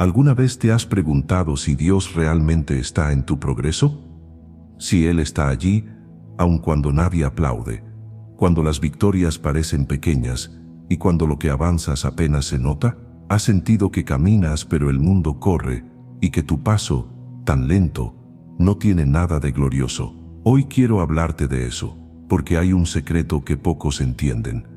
¿Alguna vez te has preguntado si Dios realmente está en tu progreso? Si Él está allí, aun cuando nadie aplaude, cuando las victorias parecen pequeñas y cuando lo que avanzas apenas se nota. ¿Has sentido que caminas pero el mundo corre y que tu paso, tan lento, no tiene nada de glorioso? Hoy quiero hablarte de eso, porque hay un secreto que pocos entienden.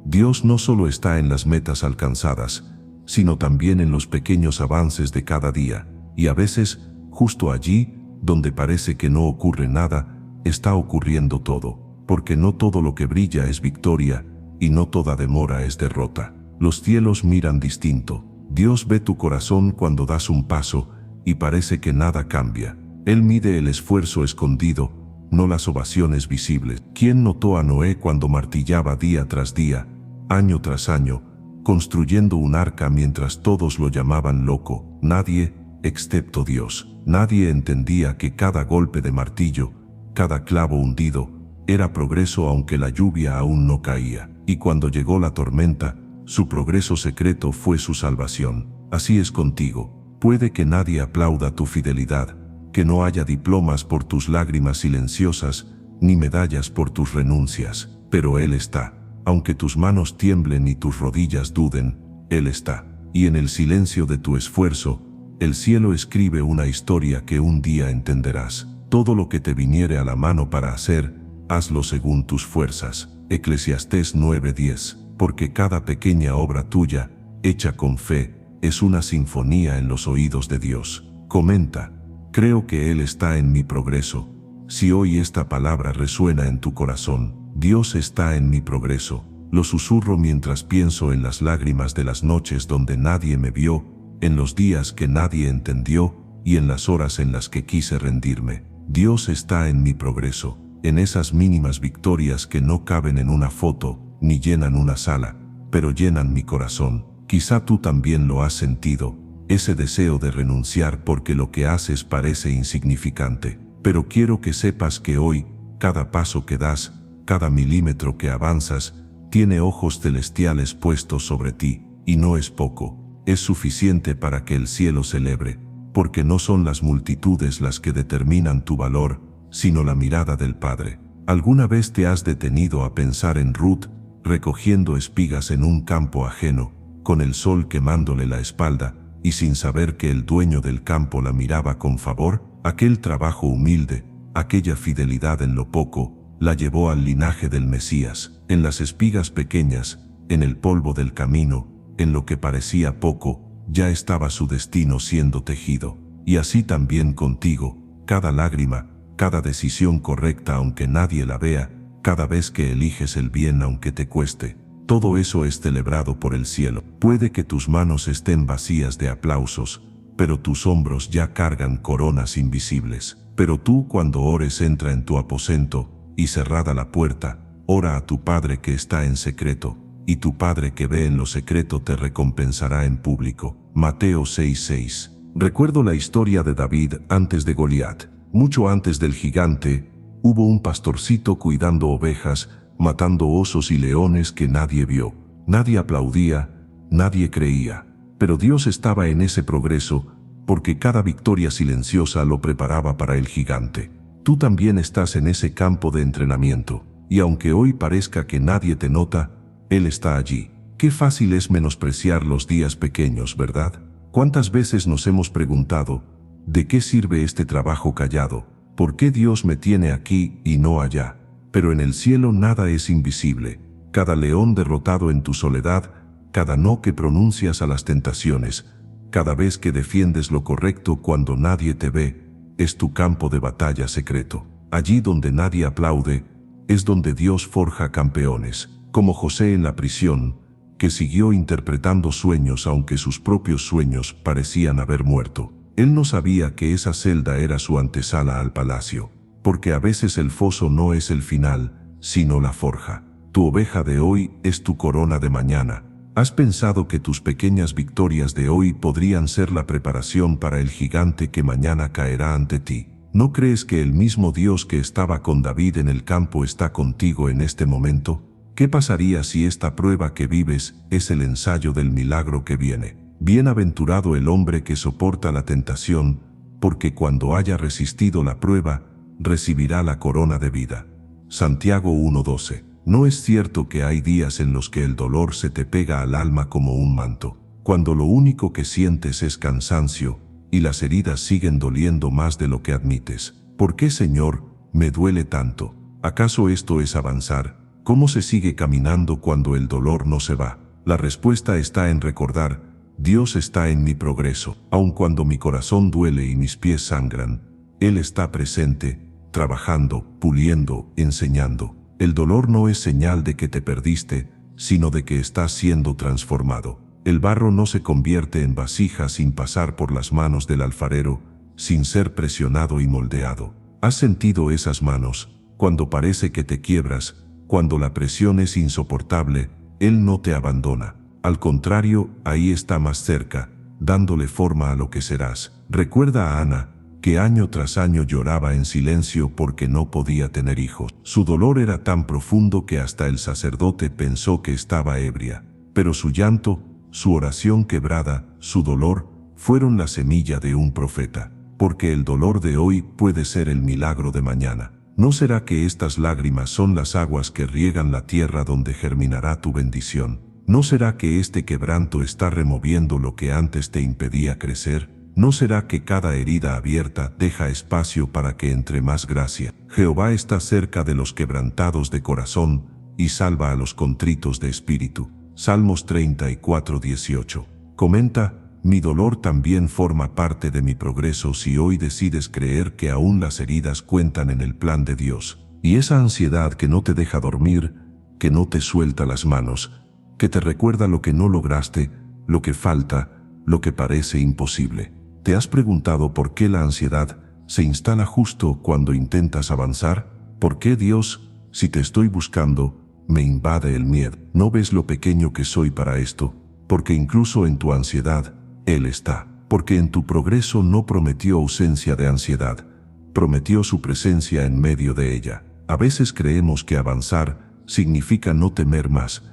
Dios no solo está en las metas alcanzadas, sino también en los pequeños avances de cada día, y a veces, justo allí, donde parece que no ocurre nada, está ocurriendo todo, porque no todo lo que brilla es victoria, y no toda demora es derrota. Los cielos miran distinto. Dios ve tu corazón cuando das un paso, y parece que nada cambia. Él mide el esfuerzo escondido, no las ovaciones visibles. ¿Quién notó a Noé cuando martillaba día tras día, año tras año, construyendo un arca mientras todos lo llamaban loco? Nadie, excepto Dios. Nadie entendía que cada golpe de martillo, cada clavo hundido, era progreso aunque la lluvia aún no caía. Y cuando llegó la tormenta, su progreso secreto fue su salvación. Así es contigo. Puede que nadie aplauda tu fidelidad, que no haya diplomas por tus lágrimas silenciosas, ni medallas por tus renuncias, pero Él está. Aunque tus manos tiemblen y tus rodillas duden, Él está. Y en el silencio de tu esfuerzo, el cielo escribe una historia que un día entenderás. Todo lo que te viniere a la mano para hacer, hazlo según tus fuerzas. Eclesiastés 9:10. Porque cada pequeña obra tuya, hecha con fe, es una sinfonía en los oídos de Dios. Comenta: creo que Él está en mi progreso. Si hoy esta palabra resuena en tu corazón, Dios está en mi progreso. Lo susurro mientras pienso en las lágrimas de las noches donde nadie me vio, en los días que nadie entendió y en las horas en las que quise rendirme. Dios está en mi progreso, en esas mínimas victorias que no caben en una foto, ni llenan una sala, pero llenan mi corazón. Quizá tú también lo has sentido, ese deseo de renunciar porque lo que haces parece insignificante. Pero quiero que sepas que hoy, cada paso que das, cada milímetro que avanzas, tiene ojos celestiales puestos sobre ti, y no es poco, es suficiente para que el cielo celebre, porque no son las multitudes las que determinan tu valor, sino la mirada del Padre. ¿Alguna vez te has detenido a pensar en Ruth, recogiendo espigas en un campo ajeno, con el sol quemándole la espalda, y sin saber que el dueño del campo la miraba con favor? Aquel trabajo humilde, aquella fidelidad en lo poco, la llevó al linaje del Mesías. En las espigas pequeñas, en el polvo del camino, en lo que parecía poco, ya estaba su destino siendo tejido. Y así también contigo, cada lágrima, cada decisión correcta aunque nadie la vea, cada vez que eliges el bien aunque te cueste, todo eso es celebrado por el cielo. Puede que tus manos estén vacías de aplausos, pero tus hombros ya cargan coronas invisibles. Pero tú, cuando ores, entra en tu aposento, y cerrada la puerta, ora a tu Padre que está en secreto, y tu Padre que ve en lo secreto te recompensará en público. Mateo 6:6. Recuerdo la historia de David antes de Goliat. Mucho antes del gigante, hubo un pastorcito cuidando ovejas, matando osos y leones que nadie vio. Nadie aplaudía, nadie creía. Pero Dios estaba en ese progreso, porque cada victoria silenciosa lo preparaba para el gigante. Tú también estás en ese campo de entrenamiento, y aunque hoy parezca que nadie te nota, Él está allí. Qué fácil es menospreciar los días pequeños, ¿verdad? ¿Cuántas veces nos hemos preguntado, ¿de qué sirve este trabajo callado? ¿Por qué Dios me tiene aquí y no allá? Pero en el cielo nada es invisible. Cada león derrotado en tu soledad, cada no que pronuncias a las tentaciones, cada vez que defiendes lo correcto cuando nadie te ve, es tu campo de batalla secreto. Allí donde nadie aplaude, es donde Dios forja campeones, como José en la prisión, que siguió interpretando sueños aunque sus propios sueños parecían haber muerto. Él no sabía que esa celda era su antesala al palacio, porque a veces el foso no es el final, sino la forja. Tu oveja de hoy es tu corona de mañana. ¿Has pensado que tus pequeñas victorias de hoy podrían ser la preparación para el gigante que mañana caerá ante ti? ¿No crees que el mismo Dios que estaba con David en el campo está contigo en este momento? ¿Qué pasaría si esta prueba que vives es el ensayo del milagro que viene? Bienaventurado el hombre que soporta la tentación, porque cuando haya resistido la prueba, recibirá la corona de vida. Santiago 1:12. No es cierto que hay días en los que el dolor se te pega al alma como un manto, cuando lo único que sientes es cansancio, y las heridas siguen doliendo más de lo que admites. ¿Por qué, Señor, me duele tanto? ¿Acaso esto es avanzar? ¿Cómo se sigue caminando cuando el dolor no se va? La respuesta está en recordar: Dios está en mi progreso, aun cuando mi corazón duele y mis pies sangran. Él está presente, trabajando, puliendo, enseñando. El dolor no es señal de que te perdiste, sino de que estás siendo transformado. El barro no se convierte en vasija sin pasar por las manos del alfarero, sin ser presionado y moldeado. ¿Has sentido esas manos? Cuando parece que te quiebras, cuando la presión es insoportable, Él no te abandona. Al contrario, ahí está más cerca, dándole forma a lo que serás. Recuerda a Ana, que año tras año lloraba en silencio porque no podía tener hijos. Su dolor era tan profundo que hasta el sacerdote pensó que estaba ebria. Pero su llanto, su oración quebrada, su dolor, fueron la semilla de un profeta. Porque el dolor de hoy puede ser el milagro de mañana. ¿No será que estas lágrimas son las aguas que riegan la tierra donde germinará tu bendición? ¿No será que este quebranto está removiendo lo que antes te impedía crecer? ¿No será que cada herida abierta deja espacio para que entre más gracia? Jehová está cerca de los quebrantados de corazón y salva a los contritos de espíritu. Salmos 34:18. Comenta: mi dolor también forma parte de mi progreso si hoy decides creer que aún las heridas cuentan en el plan de Dios. Y esa ansiedad que no te deja dormir, que no te suelta las manos, que te recuerda lo que no lograste, lo que falta, lo que parece imposible. ¿Te has preguntado por qué la ansiedad se instala justo cuando intentas avanzar? ¿Por qué Dios, si te estoy buscando, me invade el miedo? ¿No ves lo pequeño que soy para esto? Porque incluso en tu ansiedad, Él está. Porque en tu progreso no prometió ausencia de ansiedad, prometió su presencia en medio de ella. A veces creemos que avanzar significa no temer más,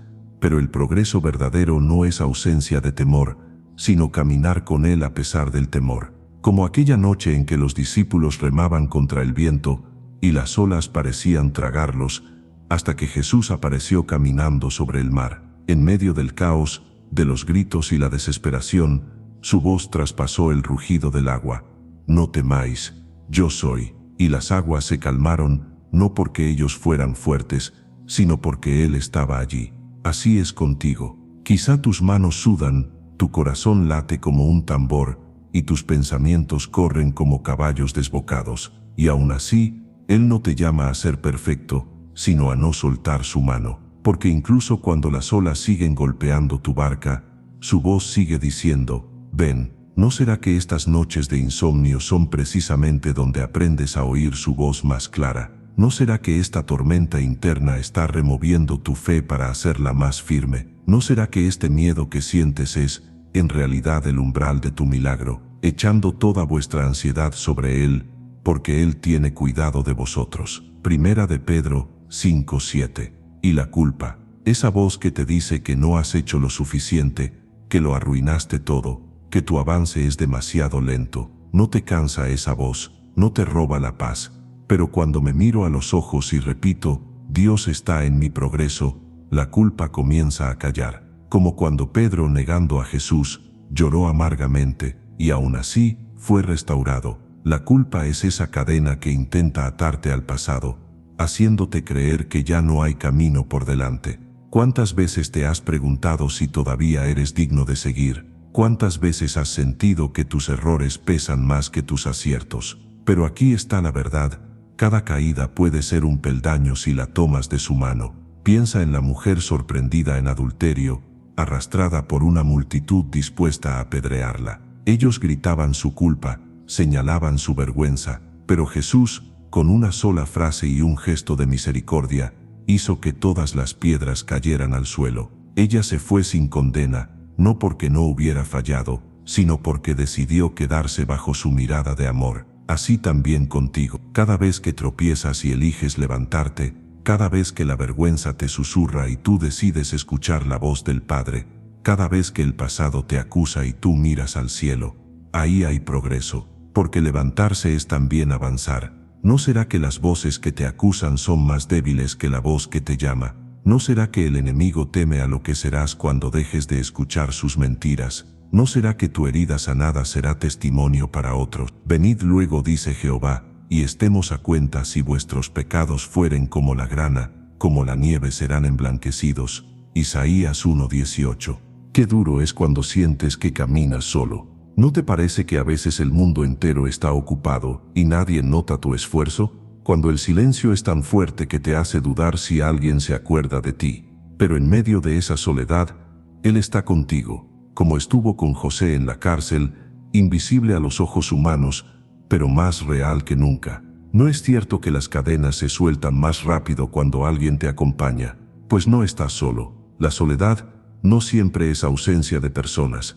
pero el progreso verdadero no es ausencia de temor, sino caminar con Él a pesar del temor. Como aquella noche en que los discípulos remaban contra el viento y las olas parecían tragarlos, hasta que Jesús apareció caminando sobre el mar. En medio del caos, de los gritos y la desesperación, su voz traspasó el rugido del agua. No temáis, yo soy. Y las aguas se calmaron, no porque ellos fueran fuertes, sino porque Él estaba allí. Así es contigo. Quizá tus manos sudan, tu corazón late como un tambor, y tus pensamientos corren como caballos desbocados. Y aún así, Él no te llama a ser perfecto, sino a no soltar su mano. Porque incluso cuando las olas siguen golpeando tu barca, su voz sigue diciendo: ven. ¿No será que estas noches de insomnio son precisamente donde aprendes a oír su voz más clara? ¿No será que esta tormenta interna está removiendo tu fe para hacerla más firme? ¿No será que este miedo que sientes es, en realidad, el umbral de tu milagro, echando toda vuestra ansiedad sobre Él, porque Él tiene cuidado de vosotros? Primera de Pedro 5:7. Y la culpa, esa voz que te dice que no has hecho lo suficiente, que lo arruinaste todo, que tu avance es demasiado lento, no te cansa esa voz, no te roba la paz. Pero cuando me miro a los ojos y repito: Dios está en mi progreso, la culpa comienza a callar. Como cuando Pedro, negando a Jesús, lloró amargamente, y aún así, fue restaurado. La culpa es esa cadena que intenta atarte al pasado, haciéndote creer que ya no hay camino por delante. ¿Cuántas veces te has preguntado si todavía eres digno de seguir? ¿Cuántas veces has sentido que tus errores pesan más que tus aciertos? Pero aquí está la verdad: cada caída puede ser un peldaño si la tomas de su mano. Piensa en la mujer sorprendida en adulterio, arrastrada por una multitud dispuesta a apedrearla. Ellos gritaban su culpa, señalaban su vergüenza, pero Jesús, con una sola frase y un gesto de misericordia, hizo que todas las piedras cayeran al suelo. Ella se fue sin condena, no porque no hubiera fallado, sino porque decidió quedarse bajo su mirada de amor. Así también contigo. Cada vez que tropiezas y eliges levantarte, cada vez que la vergüenza te susurra y tú decides escuchar la voz del Padre, Cada vez que el pasado te acusa y tú miras al cielo, ahí hay progreso, porque levantarse es también avanzar. ¿No será que las voces que te acusan son más débiles que la voz que te llama? ¿No será que el enemigo teme a lo que serás cuando dejes de escuchar sus mentiras? ¿No será que tu herida sanada será testimonio para otros? Venid luego, dice Jehová, y estemos a cuenta. Si vuestros pecados fueren como la grana, como la nieve serán emblanquecidos. Isaías 1:18. Qué duro es cuando sientes que caminas solo. ¿No te parece que a veces el mundo entero está ocupado y nadie nota tu esfuerzo? Cuando el silencio es tan fuerte que te hace dudar si alguien se acuerda de ti. Pero en medio de esa soledad, Él está contigo, como estuvo con José en la cárcel, invisible a los ojos humanos, pero más real que nunca. No es cierto que las cadenas se sueltan más rápido cuando alguien te acompaña, pues no estás solo. La soledad no siempre es ausencia de personas.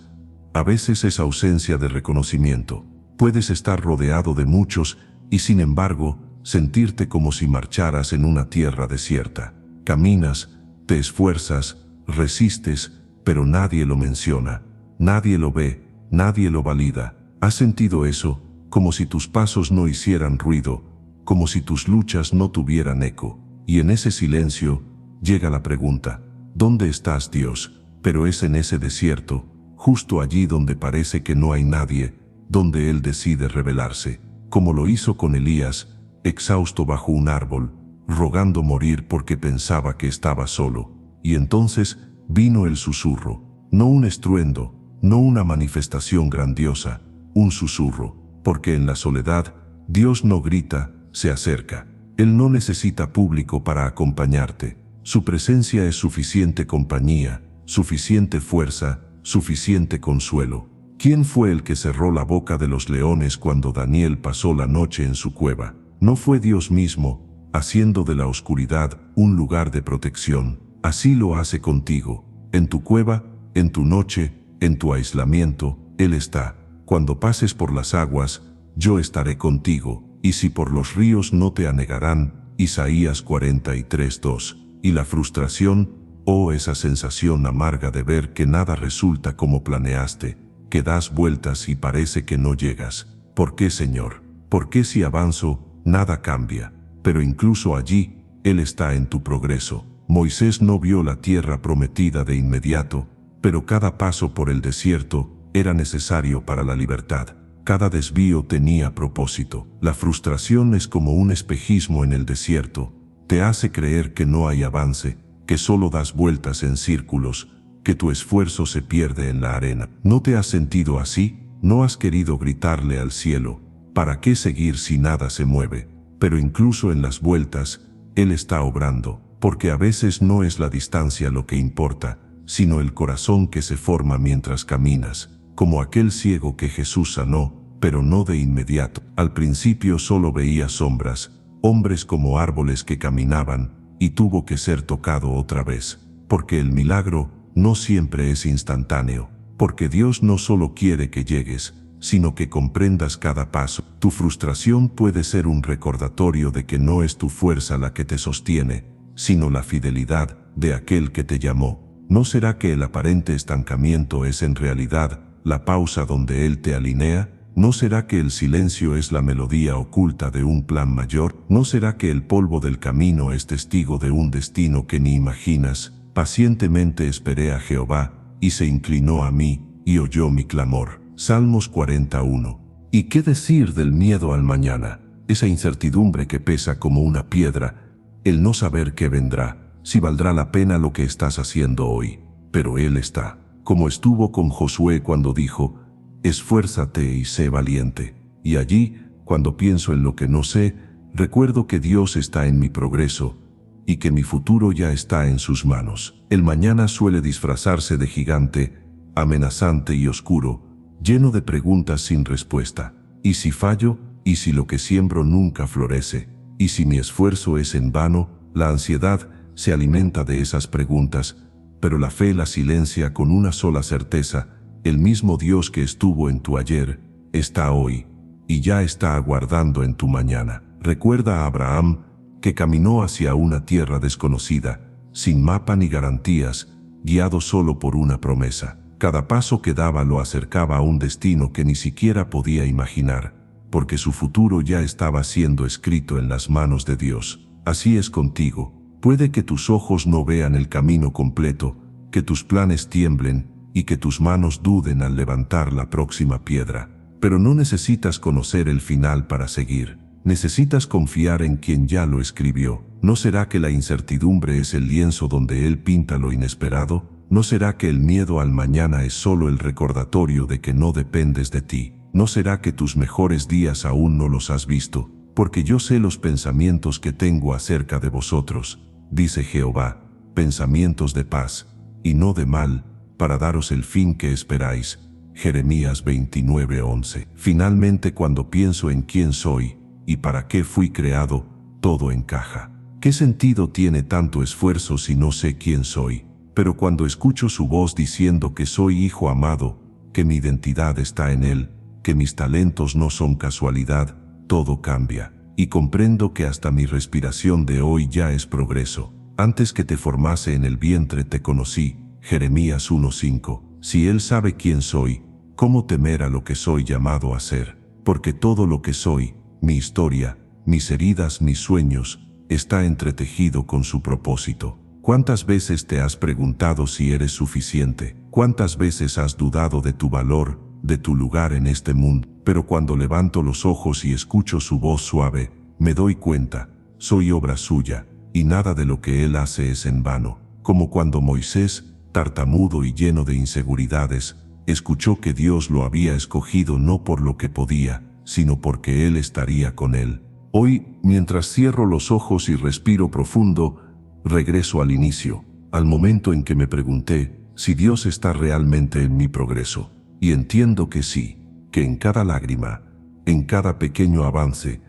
A veces es ausencia de reconocimiento. Puedes estar rodeado de muchos y, sin embargo, sentirte como si marcharas en una tierra desierta. Caminas, te esfuerzas, resistes, pero nadie lo menciona, nadie lo ve, nadie lo valida. ¿Has sentido eso? Como si tus pasos no hicieran ruido, como si tus luchas no tuvieran eco. Y en ese silencio llega la pregunta: ¿dónde estás, Dios? Pero es en ese desierto, justo allí donde parece que no hay nadie, donde Él decide revelarse, como lo hizo con Elías, exhausto bajo un árbol, rogando morir porque pensaba que estaba solo. Y entonces vino el susurro, no un estruendo, no una manifestación grandiosa, un susurro, porque en la soledad Dios no grita, se acerca. Él no necesita público para acompañarte. Su presencia es suficiente compañía, suficiente fuerza, suficiente consuelo. ¿Quién fue el que cerró la boca de los leones cuando Daniel pasó la noche en su cueva? ¿No fue Dios mismo, haciendo de la oscuridad un lugar de protección? Así lo hace contigo. En tu cueva, en tu noche, en tu aislamiento, Él está. Cuando pases por las aguas, yo estaré contigo, y si por los ríos no te anegarán. Isaías 43:2. Y la frustración, oh esa sensación amarga de ver que nada resulta como planeaste, que das vueltas y parece que no llegas. ¿Por qué, Señor? ¿Por qué si avanzo, nada cambia? Pero incluso allí, Él está en tu progreso. Moisés no vio la tierra prometida de inmediato, pero cada paso por el desierto era necesario para la libertad. Cada desvío tenía propósito. La frustración es como un espejismo en el desierto. Te hace creer que no hay avance, que solo das vueltas en círculos, que tu esfuerzo se pierde en la arena. ¿No te has sentido así? ¿No has querido gritarle al cielo: ¿para qué seguir si nada se mueve? Pero incluso en las vueltas, Él está obrando, porque a veces no es la distancia lo que importa, sino el corazón que se forma mientras caminas, como aquel ciego que Jesús sanó, pero no de inmediato. Al principio solo veía sombras, hombres como árboles que caminaban, y tuvo que ser tocado otra vez, porque el milagro no siempre es instantáneo, porque Dios no solo quiere que llegues, sino que comprendas cada paso. Tu frustración puede ser un recordatorio de que no es tu fuerza la que te sostiene, sino la fidelidad de aquel que te llamó. ¿No será que el aparente estancamiento es en realidad la pausa donde Él te alinea? ¿No será que el silencio es la melodía oculta de un plan mayor? ¿No será que el polvo del camino es testigo de un destino que ni imaginas? Pacientemente esperé a Jehová, y se inclinó a mí, y oyó mi clamor. Salmos 41. ¿Y qué decir del miedo al mañana? Esa incertidumbre que pesa como una piedra, el no saber qué vendrá, si valdrá la pena lo que estás haciendo hoy. Pero Él está, como estuvo con Josué cuando dijo: esfuérzate y sé valiente. Y allí, cuando pienso en lo que no sé, recuerdo que Dios está en mi progreso, y que mi futuro ya está en sus manos. El mañana suele disfrazarse de gigante, amenazante y oscuro, lleno de preguntas sin respuesta. ¿Y si fallo? ¿Y si lo que siembro nunca florece? ¿Y si mi esfuerzo es en vano? La ansiedad se alimenta de esas preguntas, pero la fe la silencia con una sola certeza: el mismo Dios que estuvo en tu ayer, está hoy, y ya está aguardando en tu mañana. Recuerda a Abraham, que caminó hacia una tierra desconocida, sin mapa ni garantías, guiado solo por una promesa. Cada paso que daba lo acercaba a un destino que ni siquiera podía imaginar, porque su futuro ya estaba siendo escrito en las manos de Dios. Así es contigo. Puede que tus ojos no vean el camino completo, que tus planes tiemblen y que tus manos duden al levantar la próxima piedra. Pero no necesitas conocer el final para seguir. Necesitas confiar en quien ya lo escribió. ¿No será que la incertidumbre es el lienzo donde Él pinta lo inesperado? ¿No será que el miedo al mañana es solo el recordatorio de que no dependes de ti? ¿No será que tus mejores días aún no los has visto? Porque yo sé los pensamientos que tengo acerca de vosotros, dice Jehová, pensamientos de paz, y no de mal, para daros el fin que esperáis. Jeremías 29:11. Finalmente, cuando pienso en quién soy y para qué fui creado, todo encaja. ¿Qué sentido tiene tanto esfuerzo si no sé quién soy? Pero cuando escucho su voz diciendo que soy hijo amado, que mi identidad está en Él, que mis talentos no son casualidad, todo cambia. Y comprendo que hasta mi respiración de hoy ya es progreso. Antes que te formase en el vientre te conocí. Jeremías 1:5. Si Él sabe quién soy, ¿cómo temer a lo que soy llamado a ser? Porque todo lo que soy, mi historia, mis heridas, mis sueños, está entretejido con su propósito. ¿Cuántas veces te has preguntado si eres suficiente? ¿Cuántas veces has dudado de tu valor, de tu lugar en este mundo? Pero cuando levanto los ojos y escucho su voz suave, me doy cuenta, soy obra suya, y nada de lo que Él hace es en vano. Como cuando Moisés, tartamudo y lleno de inseguridades, escuchó que Dios lo había escogido no por lo que podía, sino porque Él estaría con él. Hoy, mientras cierro los ojos y respiro profundo, regreso al inicio, al momento en que me pregunté si Dios está realmente en mi progreso. Y entiendo que sí, que en cada lágrima, en cada pequeño avance,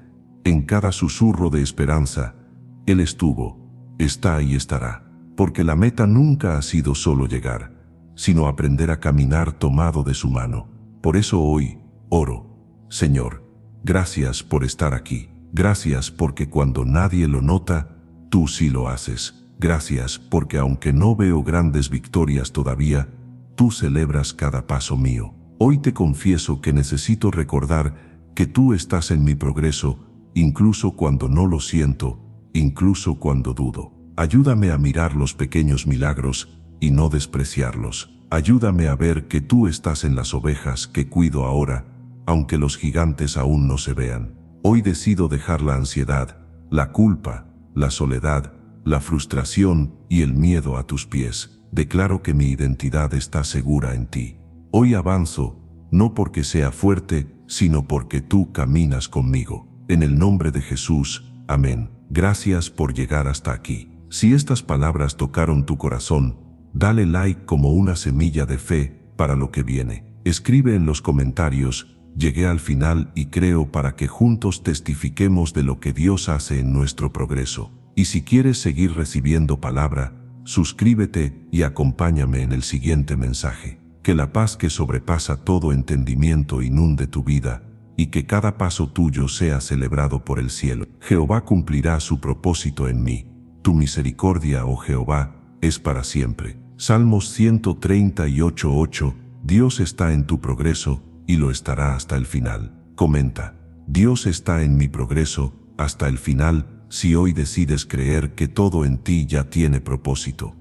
en cada susurro de esperanza, Él estuvo, está y estará. Porque la meta nunca ha sido solo llegar, sino aprender a caminar tomado de su mano. Por eso hoy, oro, Señor, gracias por estar aquí. Gracias porque cuando nadie lo nota, tú sí lo haces. Gracias porque aunque no veo grandes victorias todavía, tú celebras cada paso mío. Hoy te confieso que necesito recordar que tú estás en mi progreso, incluso cuando no lo siento, incluso cuando dudo. Ayúdame a mirar los pequeños milagros y no despreciarlos. Ayúdame a ver que tú estás en las ovejas que cuido ahora, aunque los gigantes aún no se vean. Hoy decido dejar la ansiedad, la culpa, la soledad, la frustración y el miedo a tus pies. Declaro que mi identidad está segura en ti. Hoy avanzo, no porque sea fuerte, sino porque tú caminas conmigo. En el nombre de Jesús, amén. Gracias por llegar hasta aquí. Si estas palabras tocaron tu corazón, dale like como una semilla de fe para lo que viene. Escribe en los comentarios, llegué al final y creo, para que juntos testifiquemos de lo que Dios hace en nuestro progreso. Y si quieres seguir recibiendo palabra, suscríbete y acompáñame en el siguiente mensaje. Que la paz que sobrepasa todo entendimiento inunde tu vida, y que cada paso tuyo sea celebrado por el cielo. Jehová cumplirá su propósito en mí. Tu misericordia, oh Jehová, es para siempre. Salmos 138:8. Dios está en tu progreso y lo estará hasta el final. Comenta: Dios está en mi progreso hasta el final. Si hoy decides creer que todo en ti ya tiene propósito,